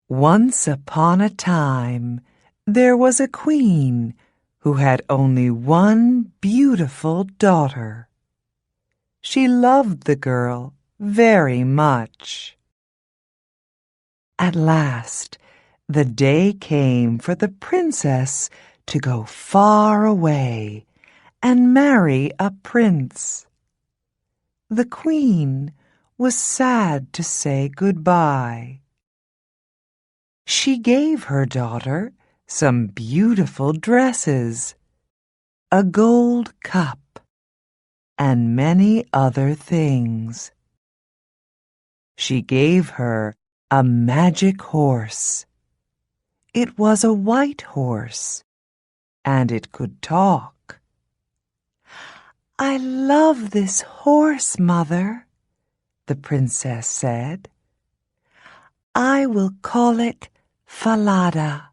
Once upon a time, there was a queen who had only one beautiful daughter. She loved the girl very much. At last, the day came for the princess to go far away and marry a prince. The queen was sad to say goodbye. She gave her daughter some beautiful dresses, a gold cup, and many other things. She gave her a magic horse. It was a white horse, and it could talk. "I love this horse, Mother," the princess said. "I will call it Falada."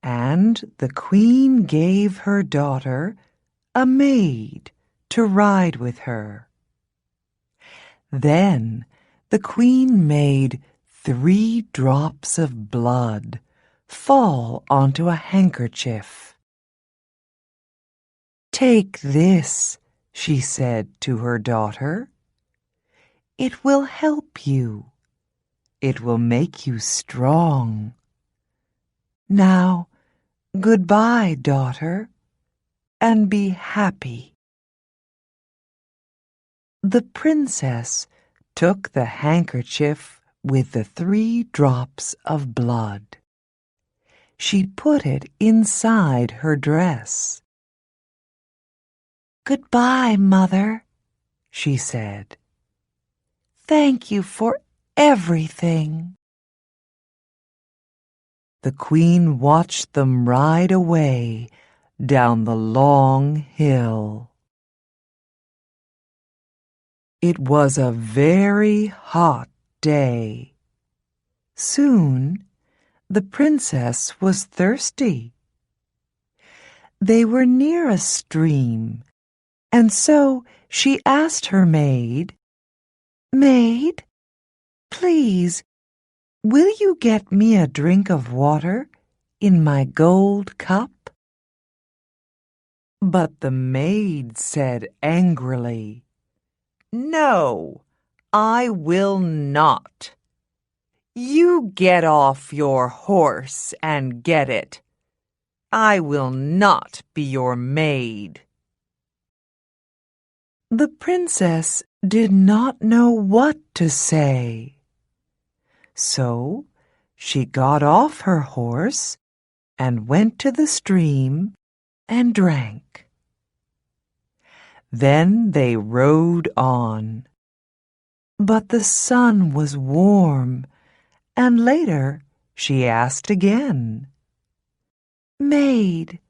And the queen gave her daughter a maid to ride with her. Then the queen made 3 drops of blood fall onto a handkerchief. "Take this," she said to her daughter. "It will help you. It will make you strong. Now, goodbye, daughter, and be happy." The princess took the handkerchief with the 3 drops of blood. She put it inside her dress. "Goodbye, Mother," she said. "Thank you for everything." The queen watched them ride away down the long hill. It was a very hot day. Soon the princess was thirsty. They were near a stream, and so she asked her maid, "Maid, please, will you get me a drink of water in my gold cup?" But the maid said angrily, "No, I will not. You get off your horse and get it. I will not be your maid." The princess did not know what to say. So she got off her horse and went to the stream and drank. Then they rode on. But the sun was warm, and later she asked again, "Maid,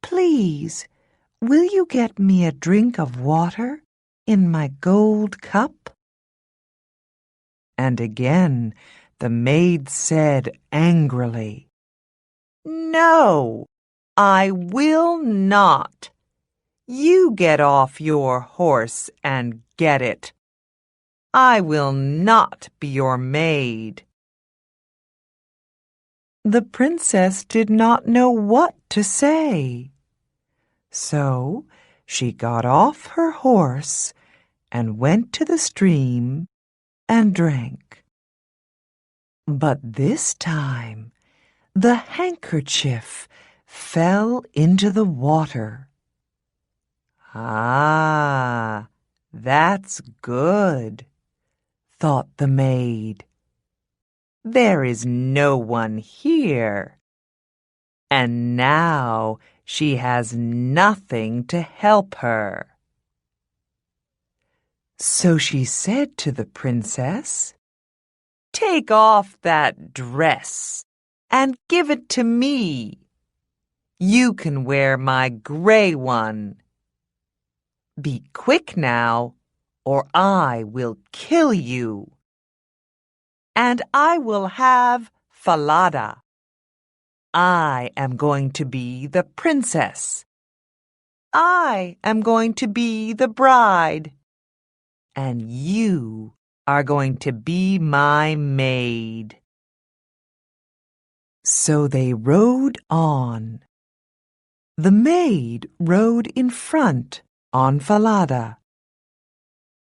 please, will you get me a drink of water in my gold cup?" And again the maid said angrily, "No, I will not. You get off your horse and get it. I will not be your maid." The princess did not know what to say. So she got off her horse and went to the stream and drank. But this time the handkerchief fell into the water. "Ah, that's good," thought the maid. "There is no one here." And now she has nothing to help her. So she said to the princess, "Take off that dress and give it to me. You can wear my gray one. Be quick now, or I will kill you. And I will have Falada. I am going to be the princess. I am going to be the bride. And you are going to be my maid." So they rode on. The maid rode in front on Falada.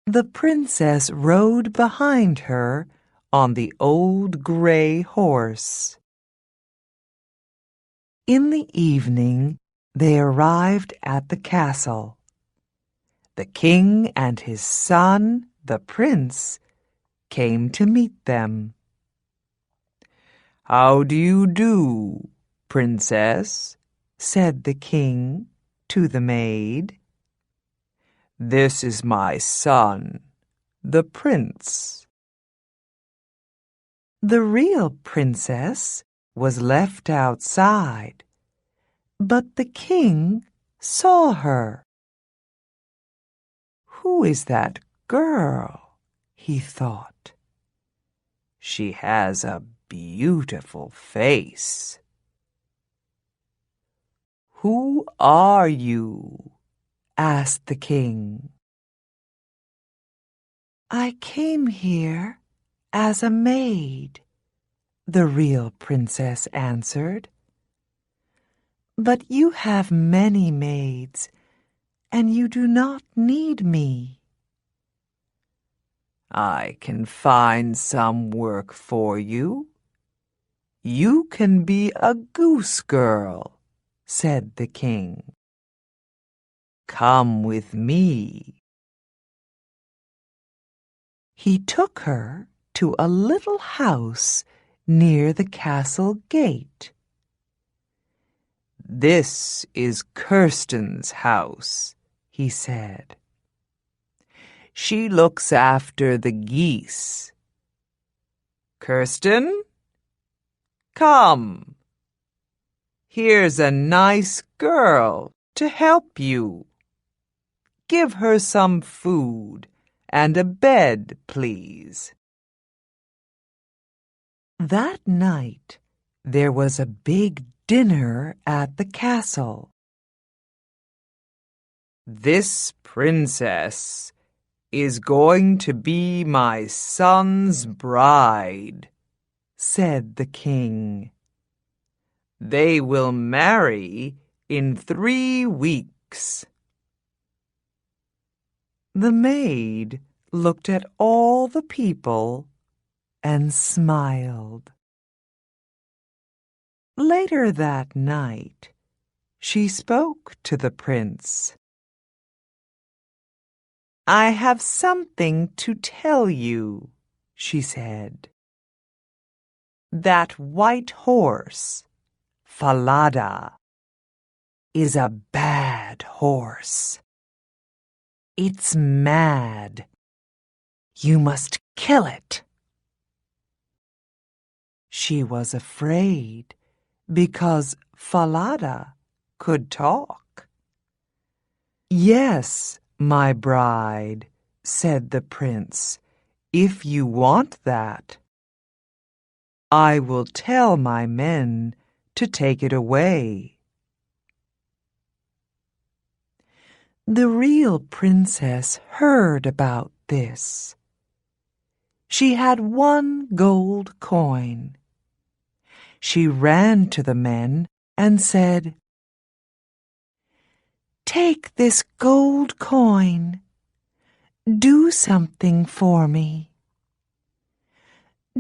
The princess rode behind her on the old gray horse. In the evening, they arrived at the castle. The king and his son, the prince, came to meet them. "How do you do, princess?" said the king to the maid. "This is my son, the prince." The real princess was left outside, but the king saw her. "Who is that girl?" he thought. "She has a beautiful face." "Who are you?" asked the king. "I came here as a maid," the real princess answered. "But you have many maids, and you do not need me." "I can find some work for you. You can be a goose girl," said the king. "Come with me." He took her to a little house near the castle gate. "This is Kirsten's house," he said. "She looks after the geese. Kirsten, come. Here's a nice girl to help you. Give her some food and a bed, please." That night, there was a big dinner at the castle. "This princess is going to be my son's bride," said the king. "They will marry in 3 weeks." The maid looked at all the people and smiled. Later that night, she spoke to the prince. "I have something to tell you," she said. "That white horse, Falada, is a bad horse. It's mad. You must kill it." She was afraid because Falada could talk. "Yes, my bride," said the prince, "if you want that. I will tell my men to take it away." The real princess heard about this. She had 1 gold coin. She ran to the men and said, "Take this gold coin. Do something for me.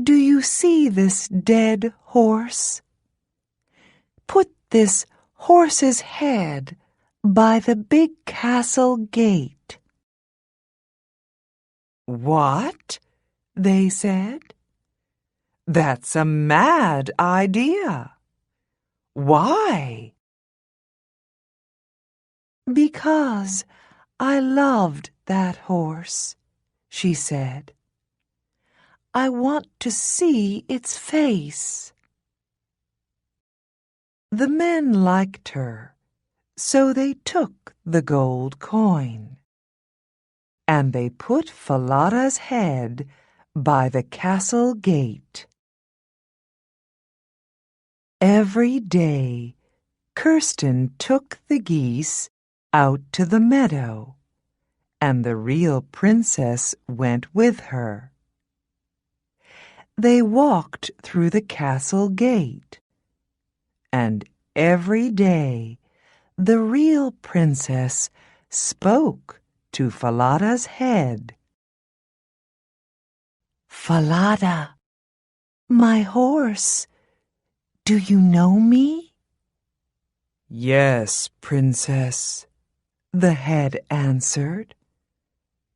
Do you see this dead horse? Put this horse's head by the big castle gate." "What?" they said. "That's a mad idea. Why?" "Because I loved that horse," she said. "I want to see its face." The men liked her, so they took the gold coin. And they put Falada's head by the castle gate. Every day, Kirsten took the geese out to the meadow, and the real princess went with her. They walked through the castle gate And every day the real princess spoke to Falada's head. "Falada, my horse, do you know me?" "Yes, princess," the head answered.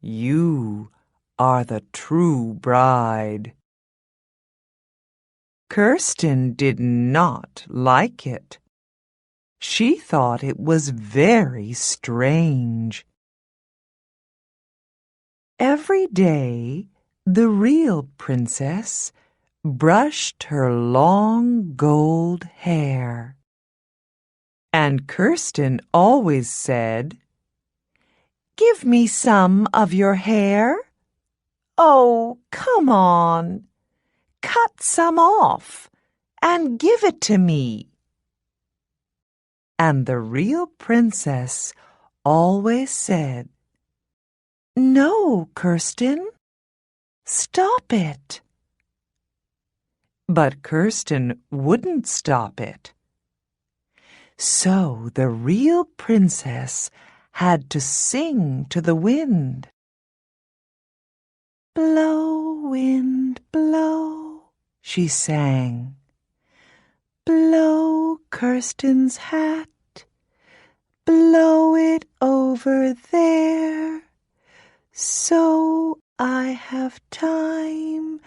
"You are the true bride." Kirsten did not like it. She thought it was very strange. Every day, the real princess brushed her long gold hair. And Kirsten always said, "Give me some of your hair. Oh, come on. Cut some off and give it to me." And the real princess always said, "No, Kirsten, stop it." But Kirsten wouldn't stop it. So the real princess had to sing to the wind. "Blow, wind, blow," she sang. "Blow Kirsten's hat, blow it over there, so I have time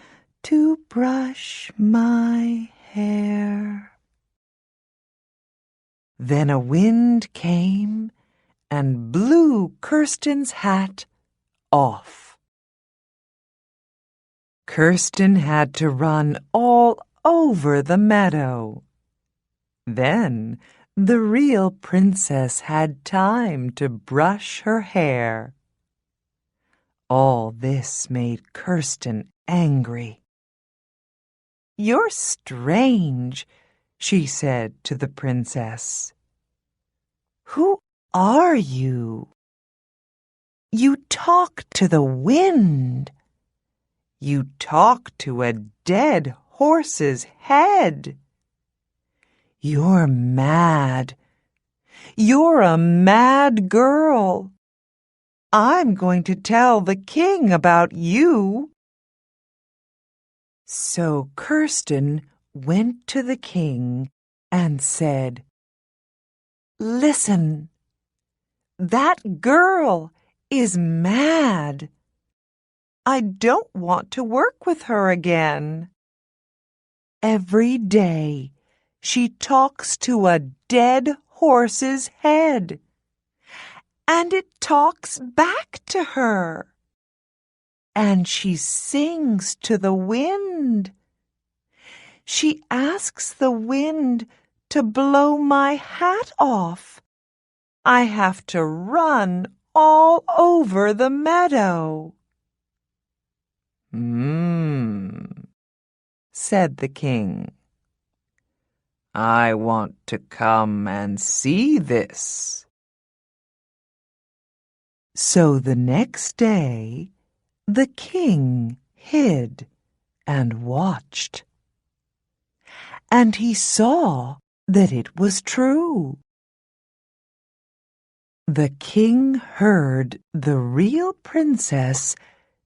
to brush my hair." Then a wind came and blew Kirsten's hat off. Kirsten had to run all over the meadow. Then the real princess had time to brush her hair. All this made Kirsten angry. "You're strange," she said to the princess. "Who are you? You talk to the wind. You talk to a dead horse's head. You're mad. You're a mad girl. I'm going to tell the king about you." So Kirsten went to the king and said, "Listen, that girl is mad. I don't want to work with her again. Every day she talks to a dead horse's head, and it talks back to her. And she sings to the wind. She asks the wind to blow my hat off. I have to run all over the meadow." Said the king. "I want to come and see this." So the next day, the king hid and watched. And he saw that it was true. The king heard the real princess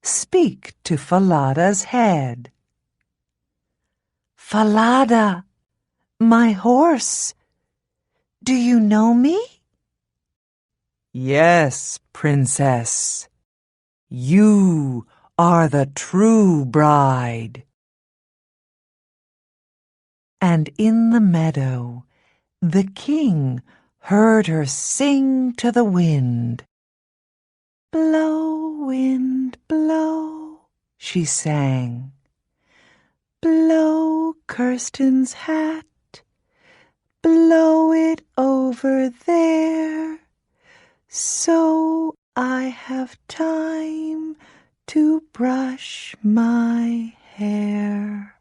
speak to Falada's head. "Falada, my horse, do you know me?" "Yes, princess. You are the true bride." And in the meadow, the king heard her sing to the wind. "Blow, wind, blow," she sang. "Blow Kirsten's hat, blow it over there, so I have time to brush my hair."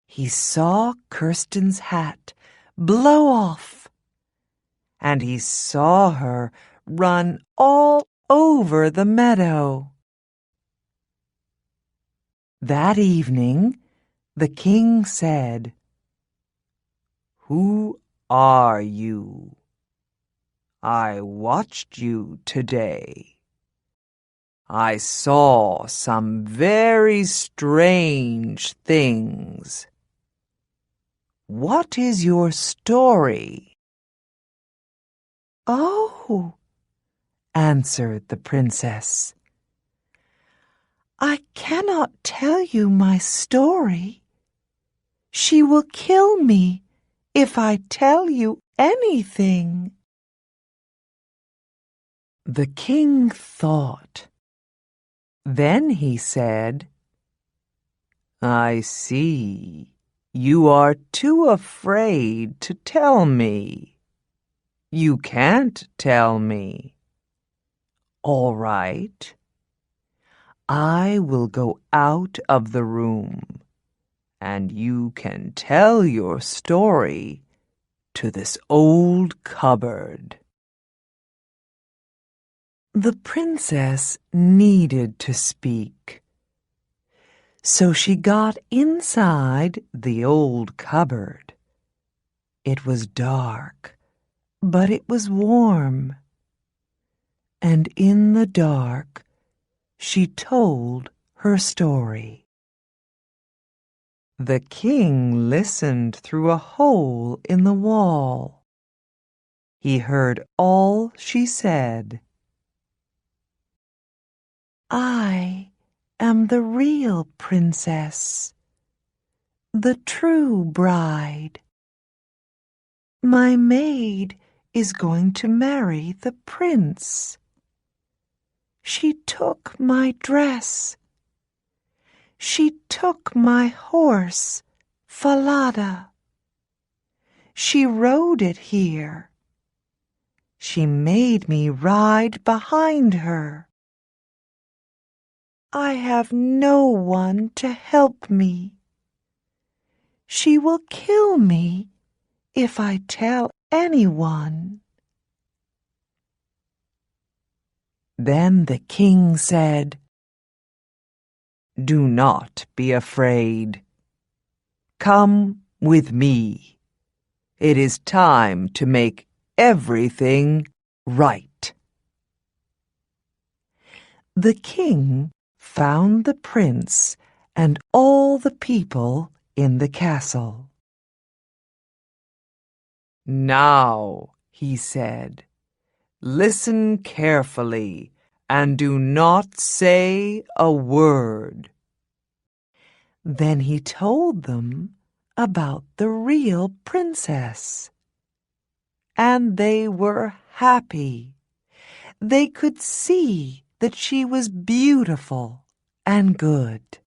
He saw Kirsten's hat blow off, and he saw her run all over the meadow. That evening, the king said, Who are you? I watched you today. I saw some very strange things. What is your story?" "Oh," answered the princess, "I cannot tell you my story. She will kill me if I tell you anything." The king thought. Then he said, "I see. You are too afraid to tell me. You can't tell me. All right. I will go out of the room, and you can tell your story to this old cupboard." The princess needed to speak, so she got inside the old cupboard. It was dark, but it was warm. And in the dark, she told her story. The king listened through a hole in the wall. He heard all she said. "I am the real princess, the true bride. My maid is going to marry the prince. She took my dress. She took my horse, Falada. She rode it here. She made me ride behind her. I have no one to help me. She will kill me if I tell anyone." Then the king said, "Do not be afraid. Come with me. It is time to make everything right." The king found the prince and all the people in the castle. "Now," he said, "listen carefully and do not say a word." Then he told them about the real princess. And they were happy. They could see that she was beautiful and good.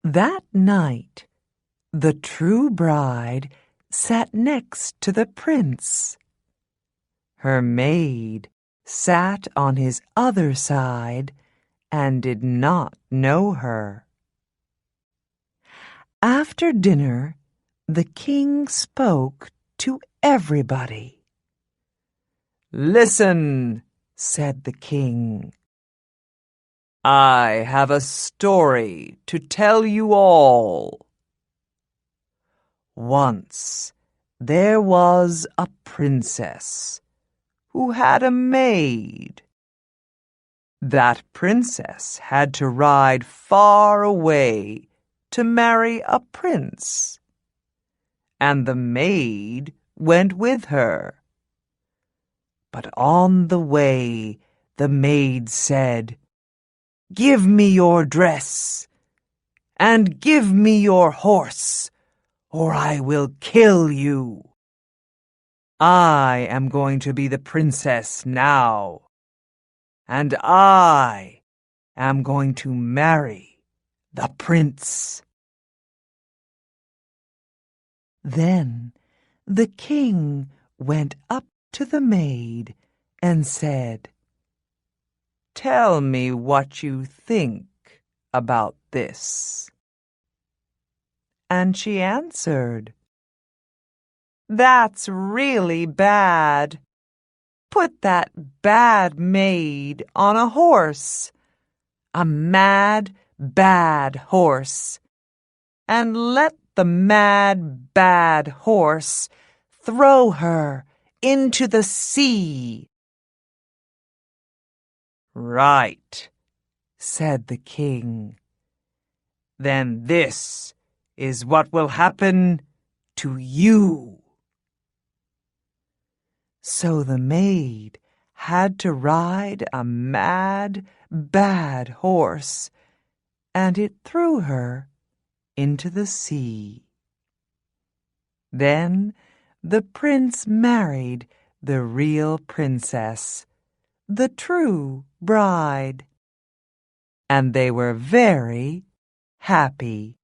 That night, the true bride sat next to the prince. Her maid sat on his other side and did not know her. After dinner, the king spoke to everybody. "Listen," said the king. "I have a story to tell you all. Once there was a princess who had a maid. That princess had to ride far away to marry a prince, and the maid went with her. But on the way, the maid said, 'Give me your dress, and give me your horse, or I will kill you. I am going to be the princess now, and I am going to marry the prince.'" Then the king went up to the maid and said, "Tell me what you think about this." And she answered, "That's really bad. Put that bad maid on a horse, a mad, bad horse, and let the mad, bad horse, throw her into the sea." "Right," said the king. "Then this is what will happen to you." So the maid had to ride a mad, bad horse, and it threw her into the sea. Then the prince married the real princess, the true bride, and they were very happy.